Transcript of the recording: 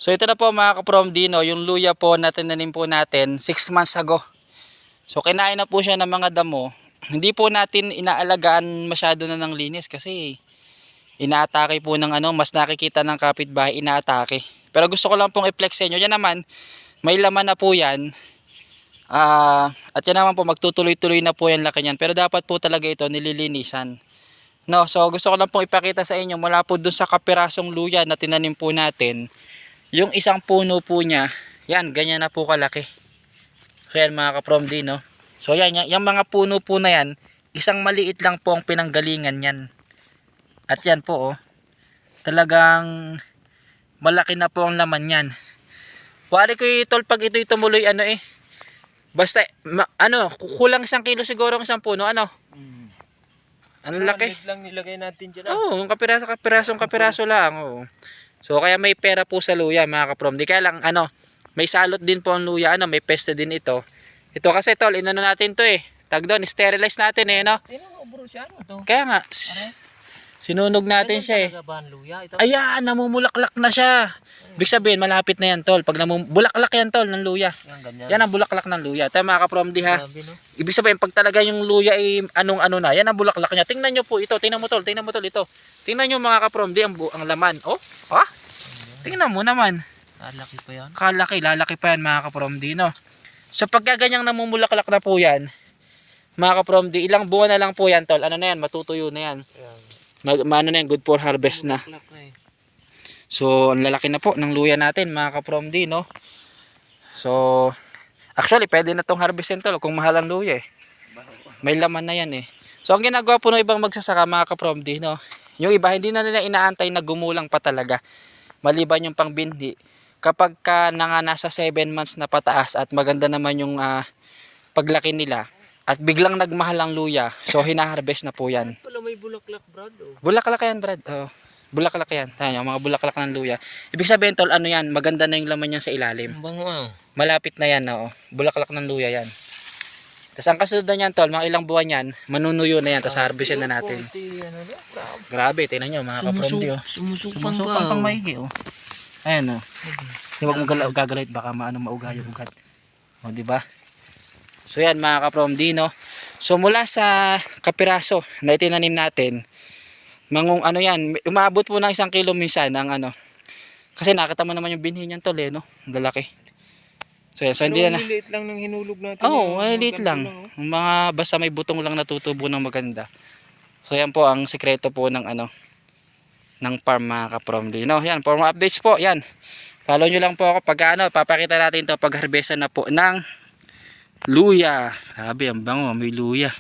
So ito na po mga ka-From Dino, yung luya po na tinanim po natin 6 months ago. So kinain na po siya ng mga damo. Hindi po natin inaalagaan masyado na ng linis kasi inaatake po ng mas nakikita ng kapitbahay, inaatake. Pero gusto ko lang pong i-flex sa inyo. Yan naman, may laman na po yan. At yan naman po, magtutuloy-tuloy na po yan laki niyan. Pero dapat po talaga ito nililinisan. No, so gusto ko lang pong ipakita sa inyo mula po dun sa kapirasong luya na tinanim po natin. Yung isang puno po niya, yan, ganyan na po kalaki. So yan mga ka-From Dino. So yan, yung mga puno po na yan, isang maliit lang po ang pinanggalingan yan. At yan po, talagang malaki na po ang laman yan. Wari ko tol, pag ito'y tumuloy, basta, kulang 1 kilo siguro ang isang puno, Ano laki? Lang nilagay natin dyan. Oo, yung kapiraso lang, oo. So kaya may pera po sa luya mga ka-From. Di kaya lang may salot din po ang luya, may peste din ito. Ito kasi tol, inano natin to tag doon, sterilize natin no. Tingnan mo bro, siya to. Kaya nga, sinunog natin siya Ayan, namumulaklak na siya. Ibig sabihin, malapit na yan tol. Pag bulaklak yan tol ng luya. Yan ang bulaklak ng luya. Tayo mga ka-From di ha. Ibig sabihin, pag talaga yung luya ay anong-ano na, yan ang bulaklak niya. Tingnan nyo po ito, tingnan mo tol ito. Tingnan nyo mga ka-From di ang laman. Tingnan mo naman. Kalaki pa yan. Lalaki pa yan mga ka-From di no. So pagka ganyang namumulaklak na po yan, mga ka-From di, ilang buwan na lang po yan tol. Ano na yan, matutuyo na yan. Ano na yan, good for harvest na. So, ang lalaki na po ng luya natin mga ka-From D, no? So, actually, pwede na tong harvestin tol kung mahal ang luya May laman na yan So, ang ginagawa po ng ibang magsasaka mga ka-From D, no? Yung iba, hindi na nila inaantay na gumulang pa talaga. Maliban yung pangbinhi. Kapag nasa 7 months na pataas at maganda naman yung paglaki nila at biglang nagmahal ang luya, so hinaharvest na po yan. Wala may bulaklak brad Bulaklak yan brad, bulaklak yan. Tayo, mga bulaklak ng luya. Ibig sabihin tol, yan, maganda na yung laman niya sa ilalim. Bango Malapit na yan, bulaklak ng luya yan. Tapos ang kasunod na yan tol, mga ilang buwan yan, manunuyo na yan, tapos harvestin na natin. Grabe, tingnan nyo mga ka-From D, Sumusupang pang maigi, Ayan, Huwag mo gagalit, baka mauga yung ugat. Di ba? So yan mga ka-From D, no? So mula sa kapiraso na itinanim natin, umabot po ng 1 kilo minsan ang kasi nakita mo naman yung binhi niyan tol no? Ang lalaki. So yan, so hindi na. Maliliit lang ng hinulog natin. Maliliit lang. Mga basta may butong lang natutubo ng maganda. So yan po ang sekreto po ng ng farm mga ka-From D, no? Yan, for more updates po, yan. Follow nyo lang po ako pag papakita natin to pag harvestan na po ng luya. Grabe, ang bango, may luya.